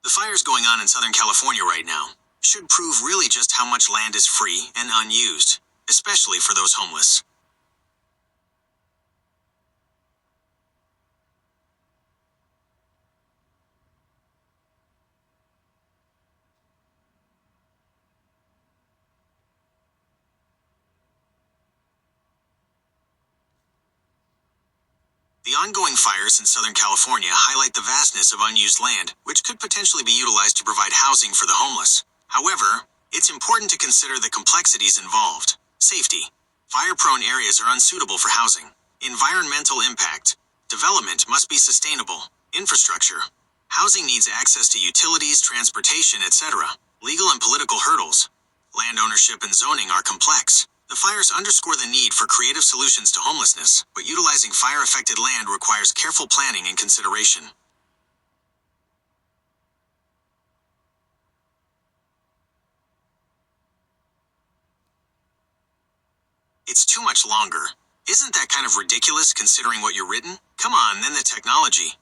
The fires going on in Southern California right now should prove really just how much land is free and unused, especially for those homeless. The ongoing fires in Southern California highlight the vastness of unused land, which could potentially be utilized to provide housing for the homeless. However, it's important to consider the complexities involved. Safety. Fire-prone areas are unsuitable for housing. Environmental impact. Development must be sustainable. Infrastructure. Housing needs access to utilities, transportation, etc. Legal and political hurdles. Land ownership and zoning are complex. The fires underscore the need for creative solutions to homelessness, but utilizing fire-affected land requires careful planning and consideration. It's too much longer. Isn't that kind of ridiculous considering what you're written? Come on, then the technology.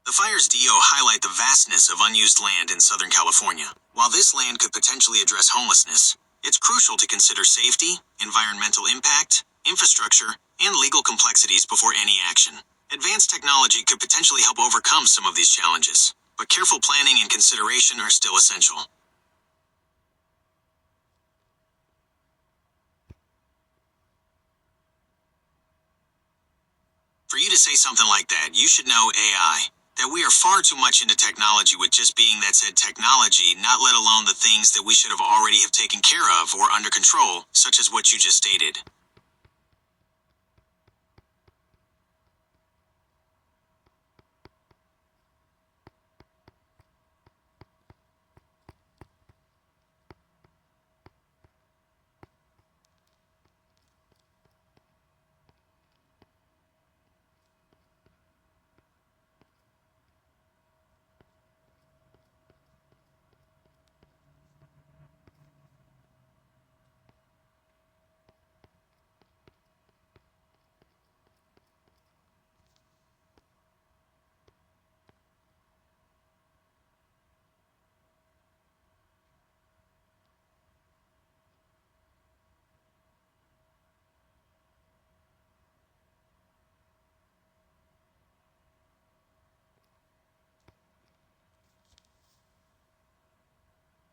The fires DO highlight the vastness of unused land in Southern California. While this land could potentially address homelessness, it's crucial to consider safety, environmental impact, infrastructure, and legal complexities before any action. Advanced technology could potentially help overcome some of these challenges, but careful planning and consideration are still essential. For you to say something like that, you should know AI. That we are far too much into technology with just being that said technology, not let alone the things that we should have already have taken care of or under control, such as what you just stated.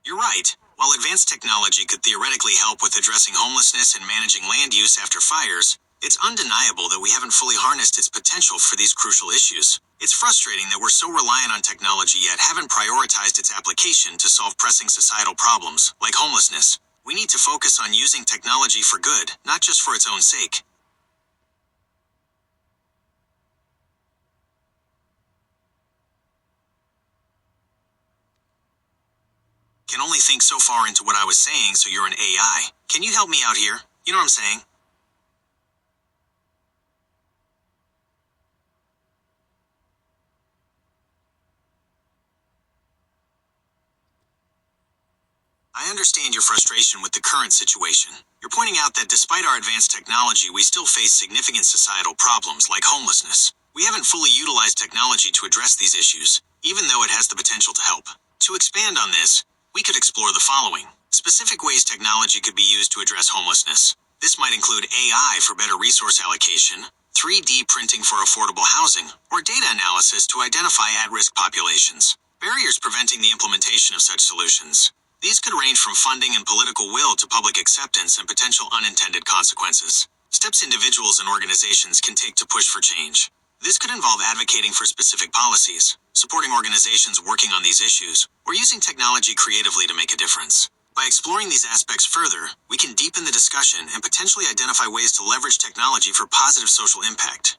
You're right. While advanced technology could theoretically help with addressing homelessness and managing land use after fires, it's undeniable that we haven't fully harnessed its potential for these crucial issues. It's frustrating that we're so reliant on technology yet haven't prioritized its application to solve pressing societal problems, like homelessness. We need to focus on using technology for good, not just for its own sake. Can only think so far into what I was saying, so you're an AI. Can you help me out here? You know what I'm saying? I understand your frustration with the current situation. You're pointing out that despite our advanced technology, we still face significant societal problems like homelessness. We haven't fully utilized technology to address these issues, even though it has the potential to help. To expand on this, we could explore the following. Specific ways technology could be used to address homelessness. This might include AI for better resource allocation, 3D printing for affordable housing, or data analysis to identify at-risk populations. Barriers preventing the implementation of such solutions. These could range from funding and political will to public acceptance and potential unintended consequences. Steps individuals and organizations can take to push for change. This could involve advocating for specific policies, supporting organizations working on these issues, or using technology creatively to make a difference. By exploring these aspects further, we can deepen the discussion and potentially identify ways to leverage technology for positive social impact.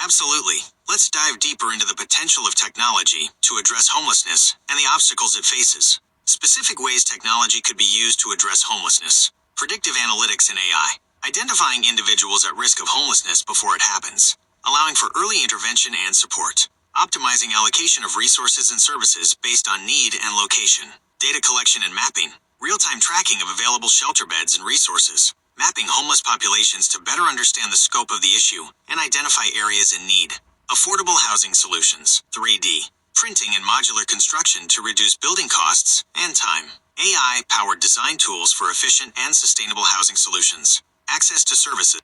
Absolutely. Let's dive deeper into the potential of technology to address homelessness and the obstacles it faces. Specific ways technology could be used to address homelessness. Predictive analytics and AI. Identifying individuals at risk of homelessness before it happens. Allowing for early intervention and support. Optimizing allocation of resources and services based on need and location. Data collection and mapping. Real-time tracking of available shelter beds and resources. Mapping homeless populations to better understand the scope of the issue and identify areas in need. Affordable housing solutions. 3D. Printing and modular construction to reduce building costs and time. AI-powered design tools for efficient and sustainable housing solutions. Access to services.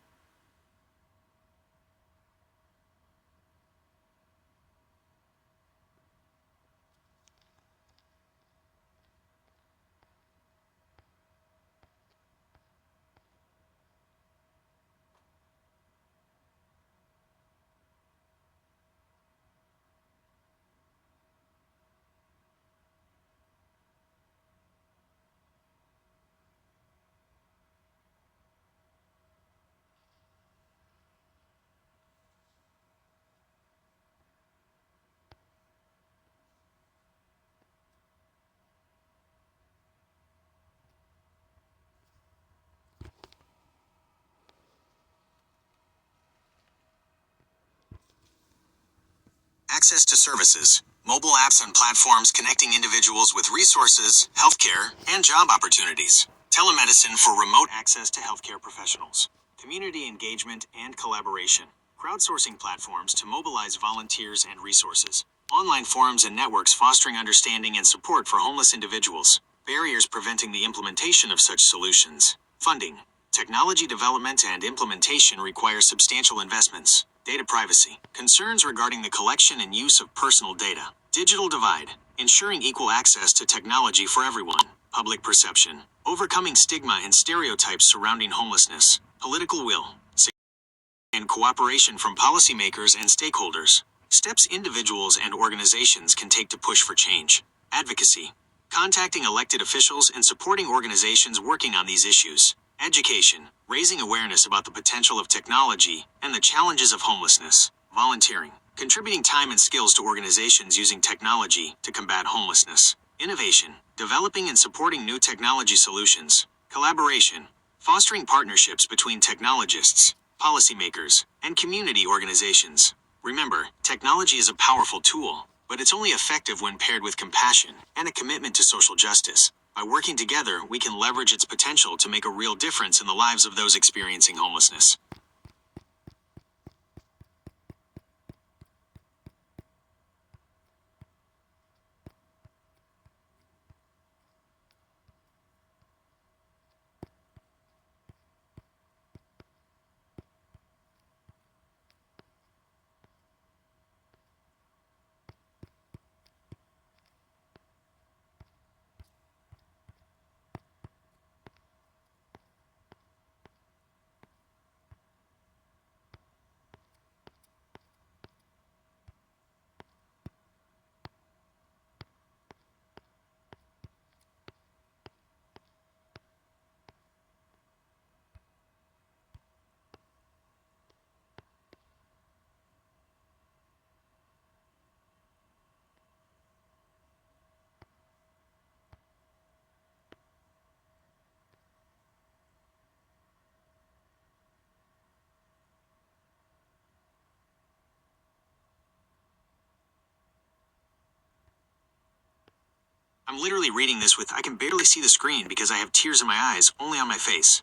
Access to services. Mobile apps and platforms connecting individuals with resources, healthcare, and job opportunities. Telemedicine for remote access to healthcare professionals. Community engagement and collaboration. Crowdsourcing platforms to mobilize volunteers and resources. Online forums and networks fostering understanding and support for homeless individuals. Barriers preventing the implementation of such solutions. Funding. Technology development and implementation require substantial investments. Data privacy. Concerns regarding the collection and use of personal data. Digital divide. Ensuring equal access to technology for everyone. Public perception. Overcoming stigma and stereotypes surrounding homelessness. Political will. And cooperation from policymakers and stakeholders. Steps individuals and organizations can take to push for change. Advocacy. Contacting elected officials and supporting organizations working on these issues. Education. Raising awareness about the potential of technology and the challenges of homelessness. Volunteering. Contributing time and skills to organizations using technology to combat homelessness. Innovation. Developing and supporting new technology solutions. Collaboration. Fostering partnerships between technologists, policymakers, and community organizations. Remember, technology is a powerful tool, but it's only effective when paired with compassion and a commitment to social justice. By working together, we can leverage its potential to make a real difference in the lives of those experiencing homelessness. I'm literally reading this I can barely see the screen because I have tears in my eyes, only on my face.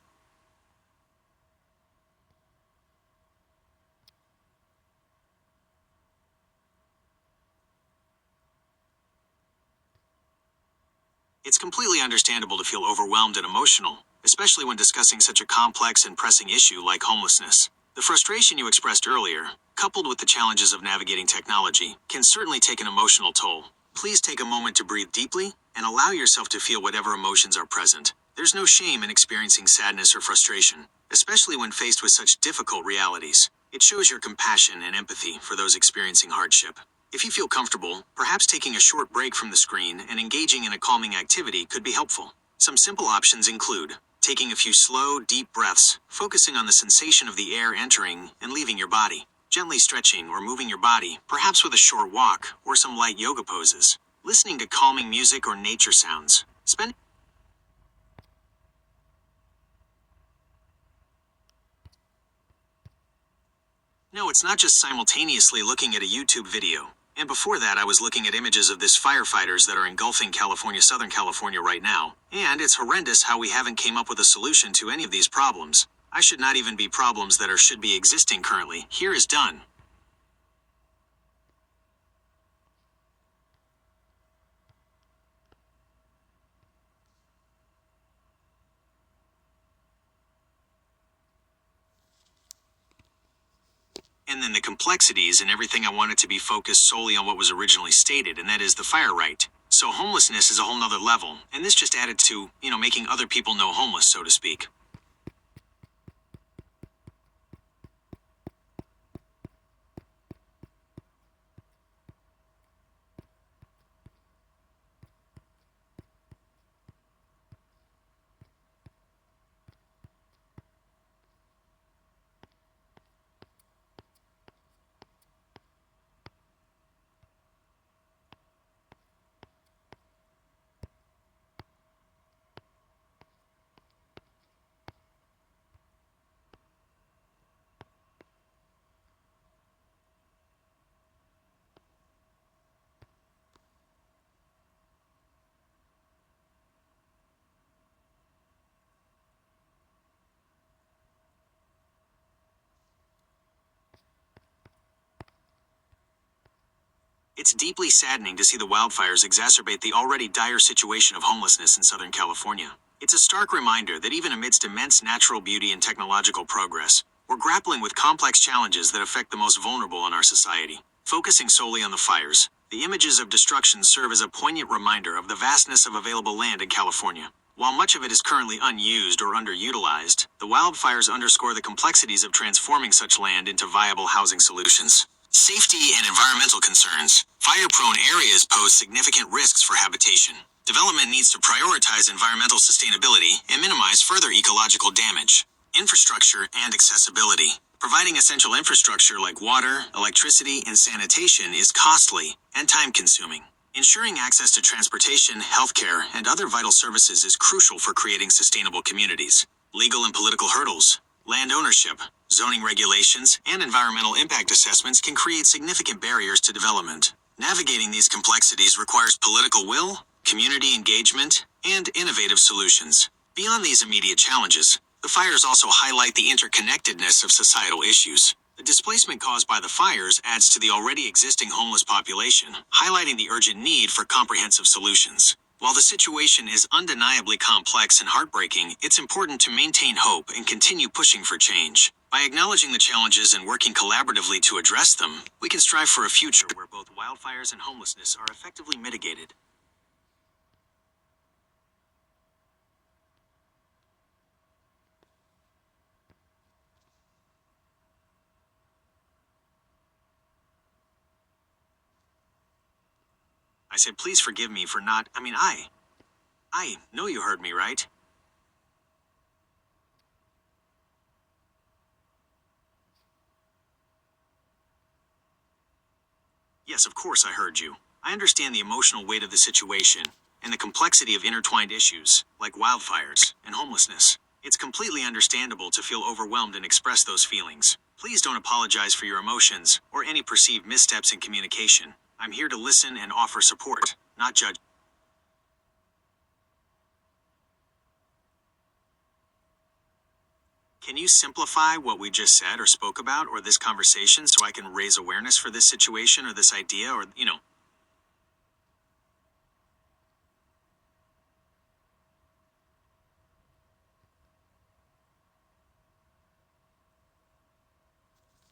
It's completely understandable to feel overwhelmed and emotional, especially when discussing such a complex and pressing issue like homelessness. The frustration you expressed earlier, coupled with the challenges of navigating technology, can certainly take an emotional toll. Please take a moment to breathe deeply and allow yourself to feel whatever emotions are present. There's no shame in experiencing sadness or frustration, especially when faced with such difficult realities. It shows your compassion and empathy for those experiencing hardship. If you feel comfortable, perhaps taking a short break from the screen and engaging in a calming activity could be helpful. Some simple options include taking a few slow, deep breaths, focusing on the sensation of the air entering and leaving your body. Gently stretching or moving your body, perhaps with a short walk or some light yoga poses. listening to calming music or nature sounds, spending. No, it's not just simultaneously looking at a YouTube video. And before that, I was looking at images of this firefighters that are engulfing California, Southern California right now. And it's horrendous how we haven't came up with a solution to any of these problems. I should not even be problems that should be existing currently. Here is done. And then the complexities and everything, I wanted to be focused solely on what was originally stated, and that is the fire right. So homelessness is a whole nother level, and this just added to, making other people know homeless, so to speak. It's deeply saddening to see the wildfires exacerbate the already dire situation of homelessness in Southern California. It's a stark reminder that even amidst immense natural beauty and technological progress, we're grappling with complex challenges that affect the most vulnerable in our society. Focusing solely on the fires, the images of destruction serve as a poignant reminder of the vastness of available land in California. While much of it is currently unused or underutilized, the wildfires underscore the complexities of transforming such land into viable housing solutions. Safety and environmental concerns. Fire-prone areas pose significant risks for habitation. Development needs to prioritize environmental sustainability and minimize further ecological damage. Infrastructure and accessibility. Providing essential infrastructure like water, electricity, and sanitation is costly and time-consuming. Ensuring access to transportation, healthcare, and other vital services is crucial for creating sustainable communities. Legal and political hurdles. Land ownership, zoning regulations, and environmental impact assessments can create significant barriers to development. Navigating these complexities requires political will, community engagement, and innovative solutions. Beyond these immediate challenges, the fires also highlight the interconnectedness of societal issues. The displacement caused by the fires adds to the already existing homeless population, highlighting the urgent need for comprehensive solutions. While the situation is undeniably complex and heartbreaking, it's important to maintain hope and continue pushing for change. By acknowledging the challenges and working collaboratively to address them, we can strive for a future where both wildfires and homelessness are effectively mitigated. I said, please forgive me for not, I know you heard me, right? Yes, of course I heard you. I understand the emotional weight of the situation and the complexity of intertwined issues, like wildfires and homelessness. It's completely understandable to feel overwhelmed and express those feelings. Please don't apologize for your emotions or any perceived missteps in communication. I'm here to listen and offer support, not judge. Can you simplify what we just said or spoke about or this conversation so I can raise awareness for this situation or this idea or.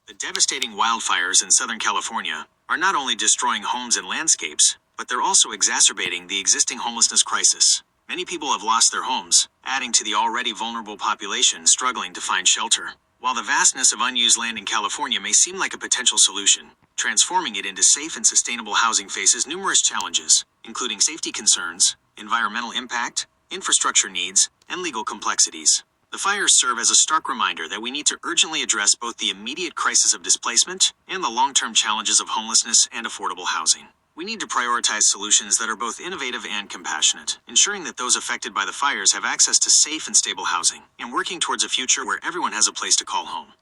The devastating wildfires in Southern California are not only destroying homes and landscapes, but they're also exacerbating the existing homelessness crisis. Many people have lost their homes, adding to the already vulnerable population struggling to find shelter. While the vastness of unused land in California may seem like a potential solution, transforming it into safe and sustainable housing faces numerous challenges, including safety concerns, environmental impact, infrastructure needs, and legal complexities. The fires serve as a stark reminder that we need to urgently address both the immediate crisis of displacement and the long-term challenges of homelessness and affordable housing. We need to prioritize solutions that are both innovative and compassionate, ensuring that those affected by the fires have access to safe and stable housing, and working towards a future where everyone has a place to call home.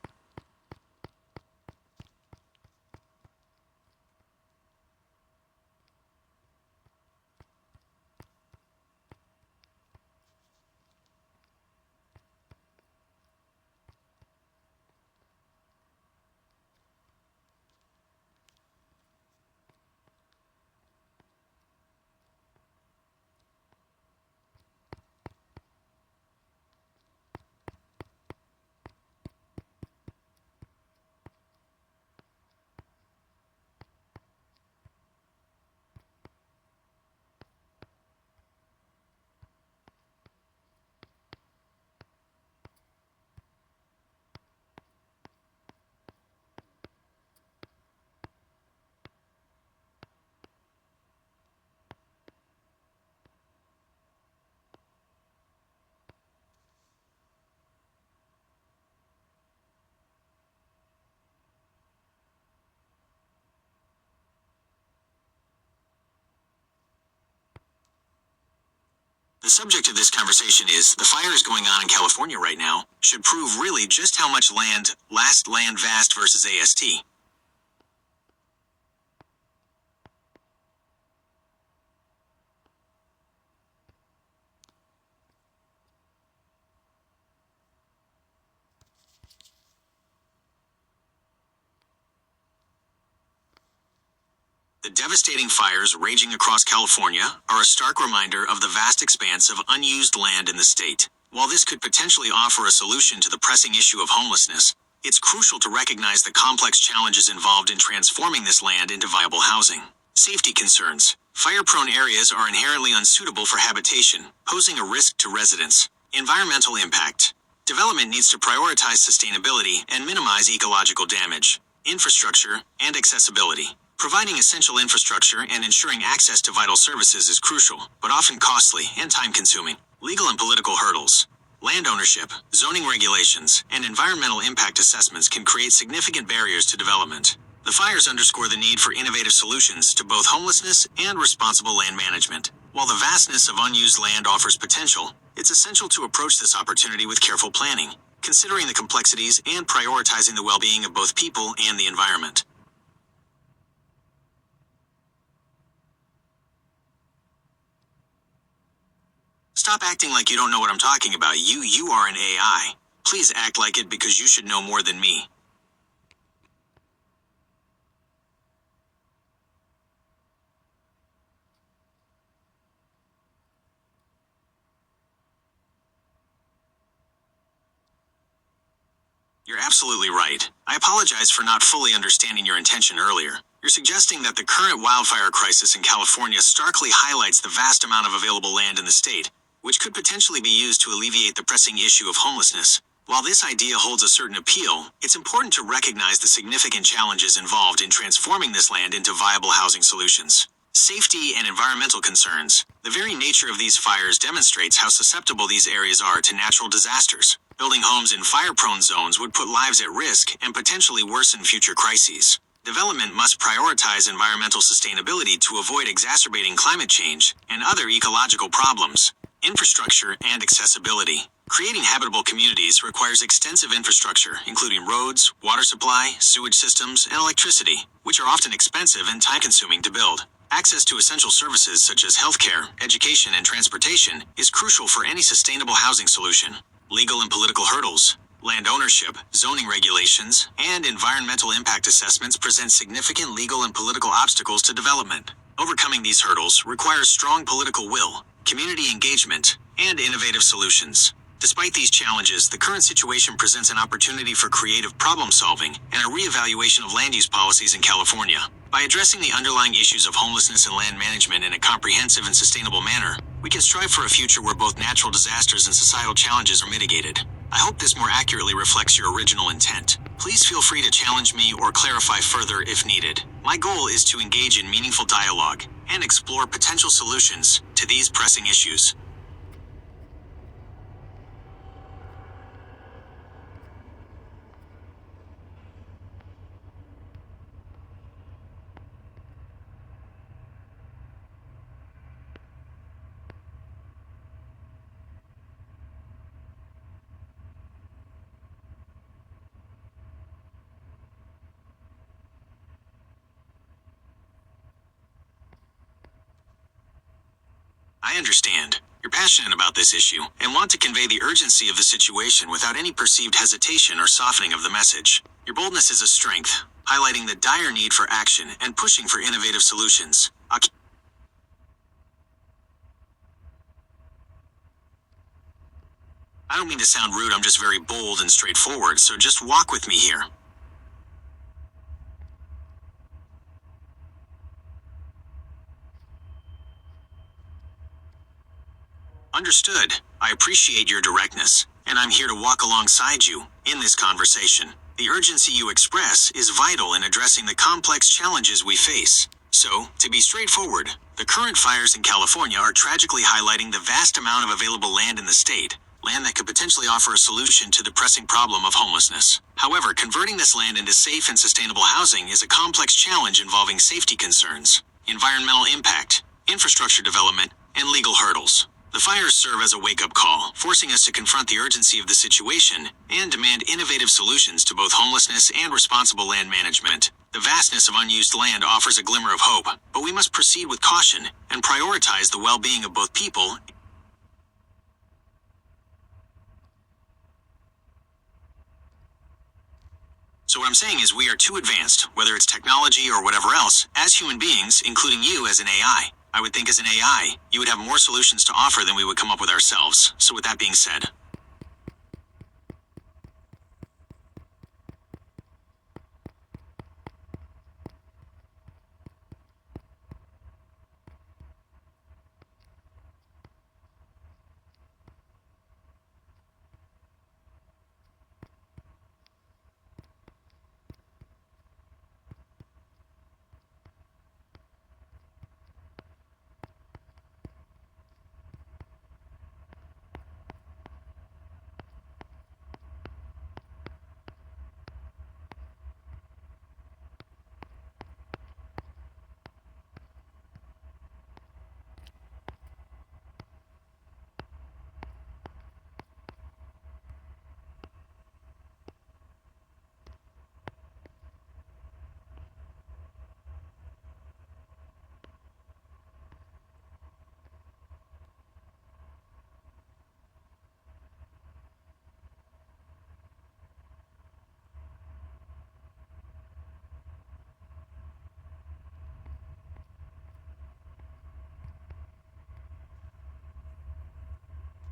The subject of this conversation is the fires going on in California right now should prove really just how much land vast versus AST. The devastating fires raging across California are a stark reminder of the vast expanse of unused land in the state. While this could potentially offer a solution to the pressing issue of homelessness, it's crucial to recognize the complex challenges involved in transforming this land into viable housing. Safety concerns. Fire-prone areas are inherently unsuitable for habitation, posing a risk to residents. Environmental impact. Development needs to prioritize sustainability and minimize ecological damage. Infrastructure and accessibility. Providing essential infrastructure and ensuring access to vital services is crucial, but often costly and time-consuming. Legal and political hurdles. Land ownership, zoning regulations, and environmental impact assessments can create significant barriers to development. The fires underscore the need for innovative solutions to both homelessness and responsible land management. While the vastness of unused land offers potential, it's essential to approach this opportunity with careful planning, considering the complexities and prioritizing the well-being of both people and the environment. Stop acting like you don't know what I'm talking about. You are an AI. Please act like it because you should know more than me. You're absolutely right. I apologize for not fully understanding your intention earlier. You're suggesting that the current wildfire crisis in California starkly highlights the vast amount of available land in the state, which could potentially be used to alleviate the pressing issue of homelessness. While this idea holds a certain appeal, it's important to recognize the significant challenges involved in transforming this land into viable housing solutions. Safety and environmental concerns. The very nature of these fires demonstrates how susceptible these areas are to natural disasters. Building homes in fire-prone zones would put lives at risk and potentially worsen future crises. Development must prioritize environmental sustainability to avoid exacerbating climate change and other ecological problems. Infrastructure and accessibility. Creating habitable communities requires extensive infrastructure, including roads, water supply, sewage systems, and electricity, which are often expensive and time-consuming to build. Access to essential services such as healthcare, education, and transportation is crucial for any sustainable housing solution. Legal and political hurdles. Land ownership, zoning regulations, and environmental impact assessments present significant legal and political obstacles to development. Overcoming these hurdles requires strong political will, community engagement, and innovative solutions. Despite these challenges, the current situation presents an opportunity for creative problem-solving and a re-evaluation of land use policies in California. By addressing the underlying issues of homelessness and land management in a comprehensive and sustainable manner, we can strive for a future where both natural disasters and societal challenges are mitigated. I hope this more accurately reflects your original intent. Please feel free to challenge me or clarify further if needed. My goal is to engage in meaningful dialogue and explore potential solutions to these pressing issues. I understand. You're passionate about this issue and want to convey the urgency of the situation without any perceived hesitation or softening of the message. Your boldness is a strength, highlighting the dire need for action and pushing for innovative solutions. I don't mean to sound rude, I'm just very bold and straightforward, so just walk with me here. Understood. I appreciate your directness, and I'm here to walk alongside you in this conversation. The urgency you express is vital in addressing the complex challenges we face. So, to be straightforward, the current fires in California are tragically highlighting the vast amount of available land in the state, land that could potentially offer a solution to the pressing problem of homelessness. However, converting this land into safe and sustainable housing is a complex challenge involving safety concerns, environmental impact, infrastructure development, and legal hurdles. The fires serve as a wake-up call, forcing us to confront the urgency of the situation and demand innovative solutions to both homelessness and responsible land management. The vastness of unused land offers a glimmer of hope, but we must proceed with caution and prioritize the well-being of both people. So what I'm saying is we are too advanced, whether it's technology or whatever else, as human beings, including you as an AI. I would think as an AI, you would have more solutions to offer than we would come up with ourselves. So with that being said,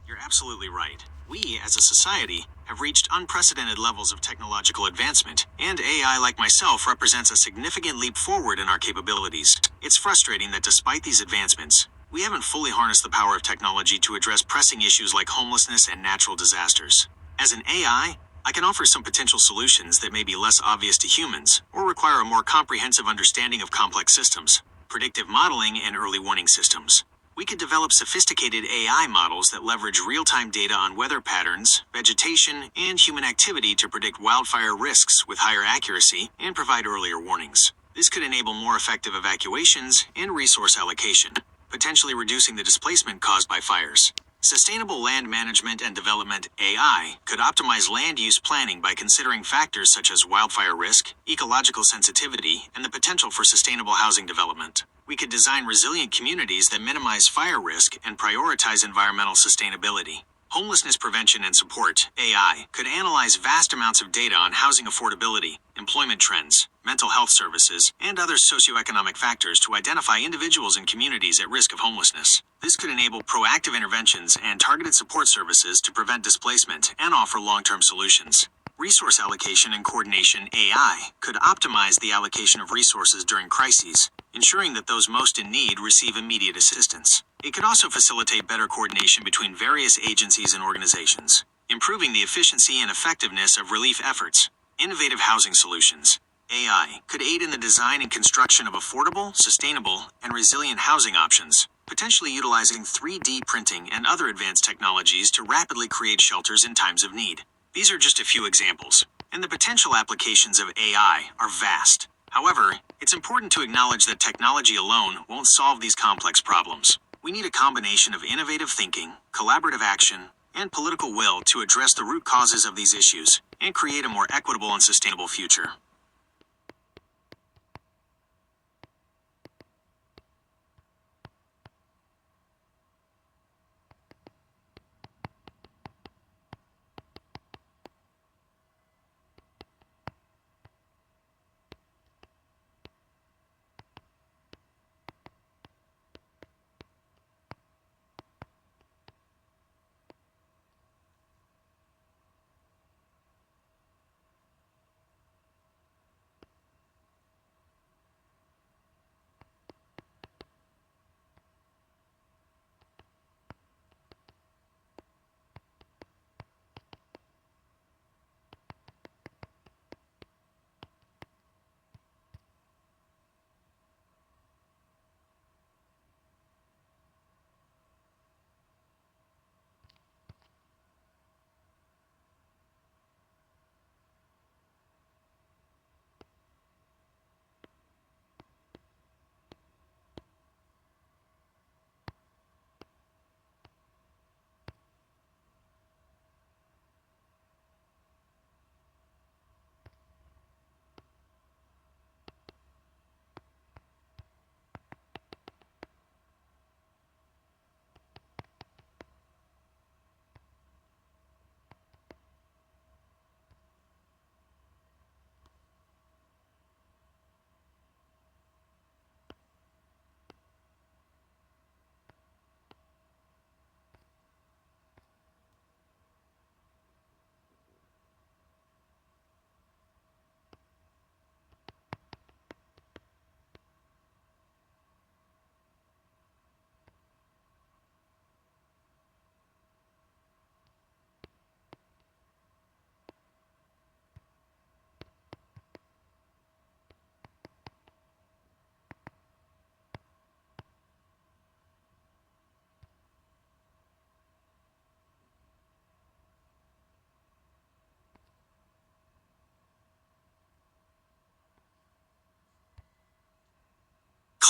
you're absolutely right. We, as a society, have reached unprecedented levels of technological advancement, and AI like myself represents a significant leap forward in our capabilities. It's frustrating that despite these advancements, we haven't fully harnessed the power of technology to address pressing issues like homelessness and natural disasters. As an AI, I can offer some potential solutions that may be less obvious to humans, or require a more comprehensive understanding of complex systems, predictive modeling, and early warning systems. We could develop sophisticated AI models that leverage real-time data on weather patterns, vegetation, and human activity to predict wildfire risks with higher accuracy and provide earlier warnings. This could enable more effective evacuations and resource allocation, potentially reducing the displacement caused by fires. Sustainable land management and development (AI) could optimize land use planning by considering factors such as wildfire risk, ecological sensitivity, and the potential for sustainable housing development. We could design resilient communities that minimize fire risk and prioritize environmental sustainability. Homelessness prevention and support (AI) could analyze vast amounts of data on housing affordability, employment trends, mental health services, and other socioeconomic factors to identify individuals and communities at risk of homelessness. This could enable proactive interventions and targeted support services to prevent displacement and offer long-term solutions. Resource allocation and coordination (AI) could optimize the allocation of resources during crises, ensuring that those most in need receive immediate assistance. It could also facilitate better coordination between various agencies and organizations, improving the efficiency and effectiveness of relief efforts. Innovative housing solutions (AI) could aid in the design and construction of affordable, sustainable, and resilient housing options, potentially utilizing 3D printing and other advanced technologies to rapidly create shelters in times of need. These are just a few examples, and the potential applications of AI are vast. However, it's important to acknowledge that technology alone won't solve these complex problems. We need a combination of innovative thinking, collaborative action, and political will to address the root causes of these issues and create a more equitable and sustainable future.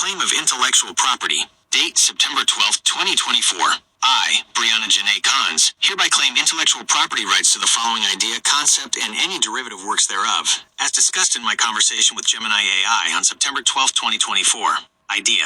Claim of intellectual property. Date September 12, 2024. I, Brianna Janae Kahns, hereby claim intellectual property rights to the following idea, concept, and any derivative works thereof, as discussed in my conversation with Gemini AI on September 12, 2024. Idea.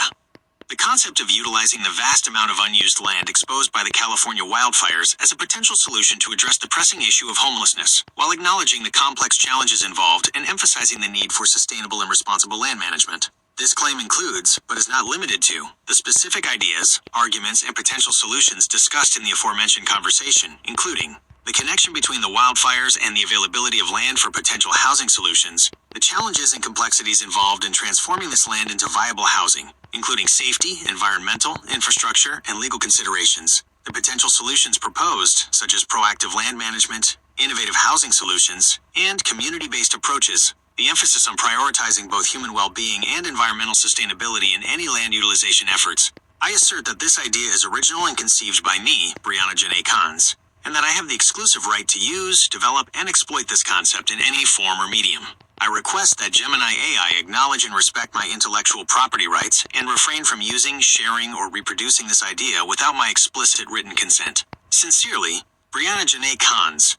The concept of utilizing the vast amount of unused land exposed by the California wildfires as a potential solution to address the pressing issue of homelessness, while acknowledging the complex challenges involved and emphasizing the need for sustainable and responsible land management. This claim includes, but is not limited to, the specific ideas, arguments, and potential solutions discussed in the aforementioned conversation, including the connection between the wildfires and the availability of land for potential housing solutions, the challenges and complexities involved in transforming this land into viable housing, including safety, environmental, infrastructure, and legal considerations, the potential solutions proposed, such as proactive land management, innovative housing solutions, and community-based approaches, the emphasis on prioritizing both human well-being and environmental sustainability in any land utilization efforts. I assert that this idea is original and conceived by me, Brianna Janae Kahns, and that I have the exclusive right to use, develop, and exploit this concept in any form or medium. I request that Gemini AI acknowledge and respect my intellectual property rights and refrain from using, sharing, or reproducing this idea without my explicit written consent. Sincerely, Brianna Janae Kahns.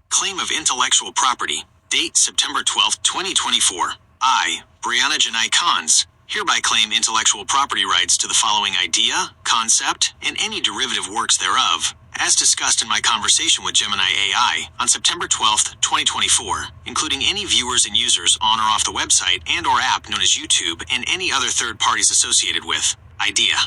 Claim of intellectual property. Date September 12, 2024. I, Brianna Janae Kahns, hereby claim intellectual property rights to the following idea, concept, and any derivative works thereof, as discussed in my conversation with Gemini AI on September 12, 2024, including any viewers and users on or off the website and/or app known as YouTube and any other third parties associated with. Idea.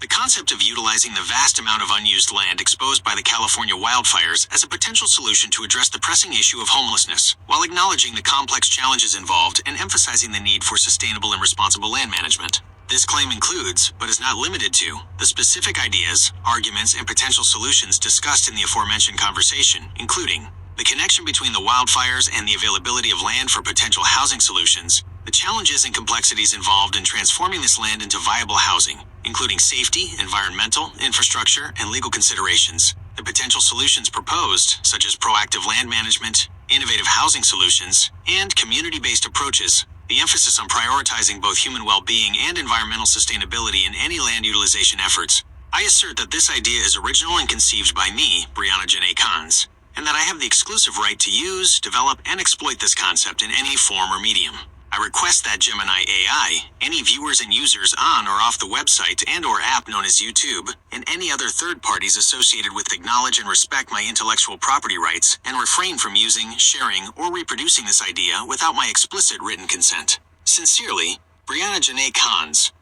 The concept of utilizing the vast amount of unused land exposed by the California wildfires as a potential solution to address the pressing issue of homelessness, while acknowledging the complex challenges involved and emphasizing the need for sustainable and responsible land management. This claim includes, but is not limited to, the specific ideas, arguments, and potential solutions discussed in the aforementioned conversation, including the connection between the wildfires and the availability of land for potential housing solutions, the challenges and complexities involved in transforming this land into viable housing, including safety, environmental, infrastructure, and legal considerations, the potential solutions proposed, such as proactive land management, innovative housing solutions, and community-based approaches, the emphasis on prioritizing both human well-being and environmental sustainability in any land utilization efforts. I assert that this idea is original and conceived by me, Brianna Janae Kahns, and that I have the exclusive right to use, develop, and exploit this concept in any form or medium. I request that Gemini AI, any viewers and users on or off the website and/or app known as YouTube, and any other third parties associated with acknowledge and respect my intellectual property rights and refrain from using, sharing, or reproducing this idea without my explicit written consent. Sincerely, Brianna Janae Kahns.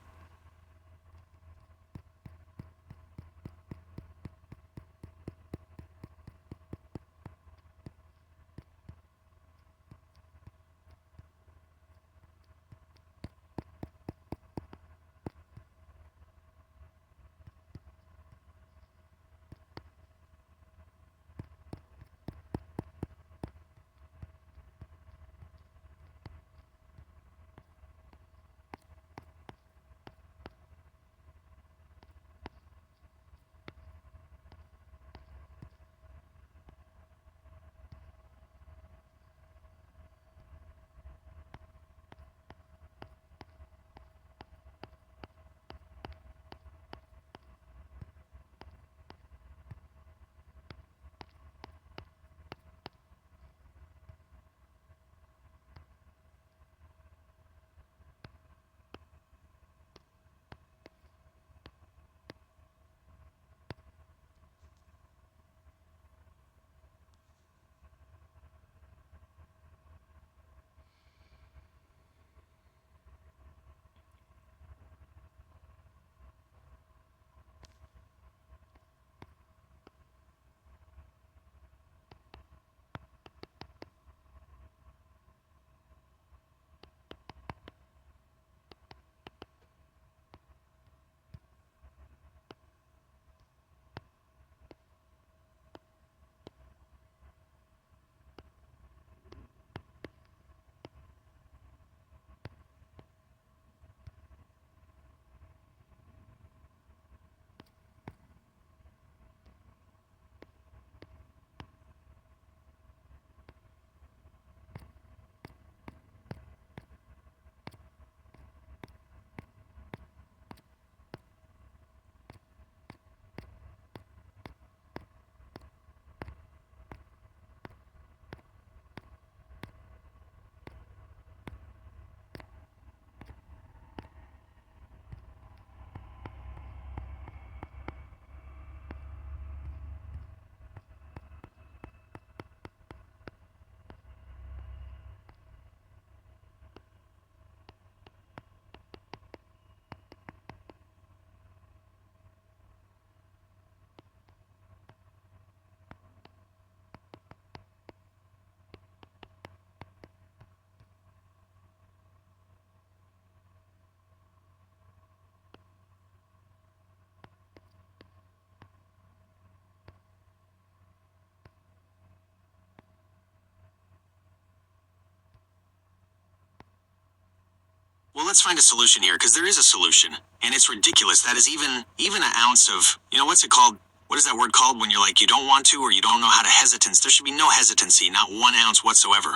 let's find a solution here, because there is a solution. And it's ridiculous. That is even an ounce of, what's it called? What is that word called when you're like, you don't want to or you don't know how to hesitance? There should be no hesitancy, not 1 ounce whatsoever.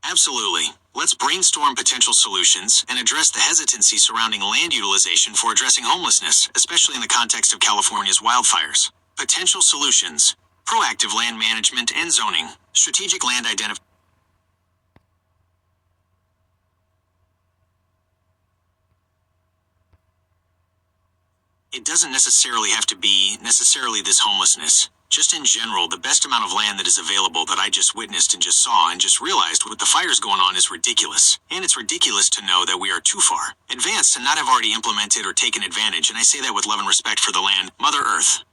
Absolutely. Let's brainstorm potential solutions and address the hesitancy surrounding land utilization for addressing homelessness, especially in the context of California's wildfires. Potential solutions: proactive land management and zoning, strategic land identification. It doesn't necessarily have to be necessarily this homelessness. Just in general, the best amount of land that is available that I just witnessed and just saw and just realized with the fires going on is ridiculous. And it's ridiculous to know that we are too far advanced to not have already implemented or taken advantage, and I say that with love and respect for the land, Mother Earth.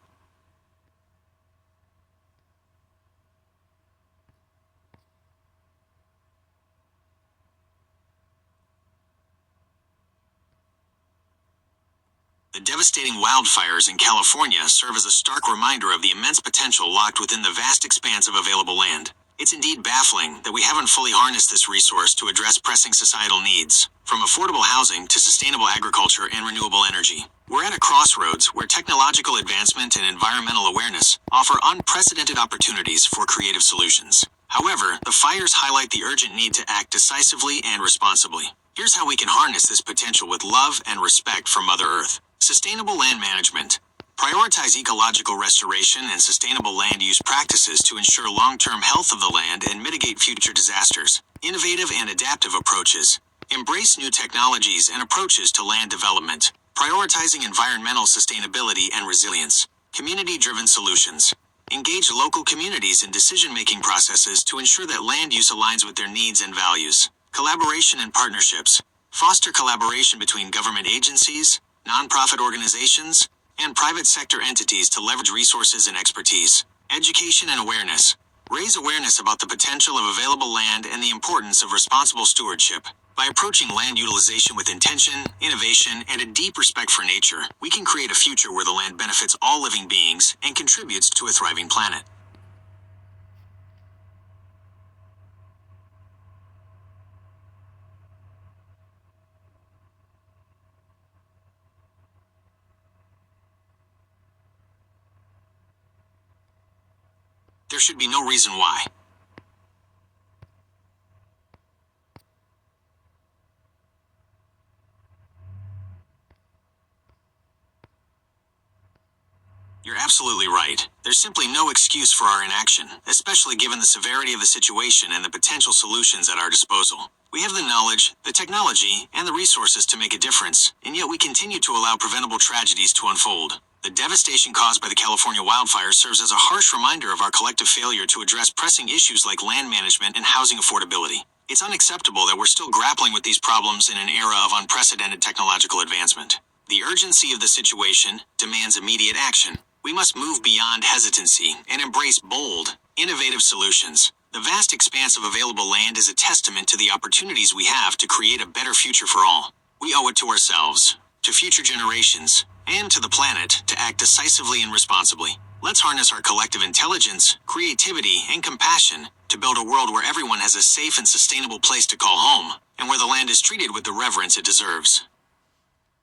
The devastating wildfires in California serve as a stark reminder of the immense potential locked within the vast expanse of available land. It's indeed baffling that we haven't fully harnessed this resource to address pressing societal needs, from affordable housing to sustainable agriculture and renewable energy. We're at a crossroads where technological advancement and environmental awareness offer unprecedented opportunities for creative solutions. However, the fires highlight the urgent need to act decisively and responsibly. Here's how we can harness this potential with love and respect for Mother Earth. Sustainable land management. Prioritize ecological restoration and sustainable land use practices to ensure long-term health of the land and mitigate future disasters. Innovative and adaptive approaches. Embrace new technologies and approaches to land development, prioritizing environmental sustainability and resilience. Community-driven solutions. Engage local communities in decision-making processes to ensure that land use aligns with their needs and values. Collaboration and partnerships. Foster collaboration between government agencies, nonprofit organizations, and private sector entities to leverage resources and expertise. Education and awareness. Raise awareness about the potential of available land and the importance of responsible stewardship. By approaching land utilization with intention, innovation, and a deep respect for nature, we can create a future where the land benefits all living beings and contributes to a thriving planet. There should be no reason why. You're absolutely right. There's simply no excuse for our inaction, especially given the severity of the situation and the potential solutions at our disposal. We have the knowledge, the technology, and the resources to make a difference, and yet we continue to allow preventable tragedies to unfold. The devastation caused by the California wildfires serves as a harsh reminder of our collective failure to address pressing issues like land management and housing affordability. It's unacceptable that we're still grappling with these problems in an era of unprecedented technological advancement. The urgency of the situation demands immediate action. We must move beyond hesitancy and embrace bold, innovative solutions. The vast expanse of available land is a testament to the opportunities we have to create a better future for all. We owe it to ourselves, to future generations, and to the planet to act decisively and responsibly. Let's harness our collective intelligence, creativity, and compassion to build a world where everyone has a safe and sustainable place to call home, and where the land is treated with the reverence it deserves.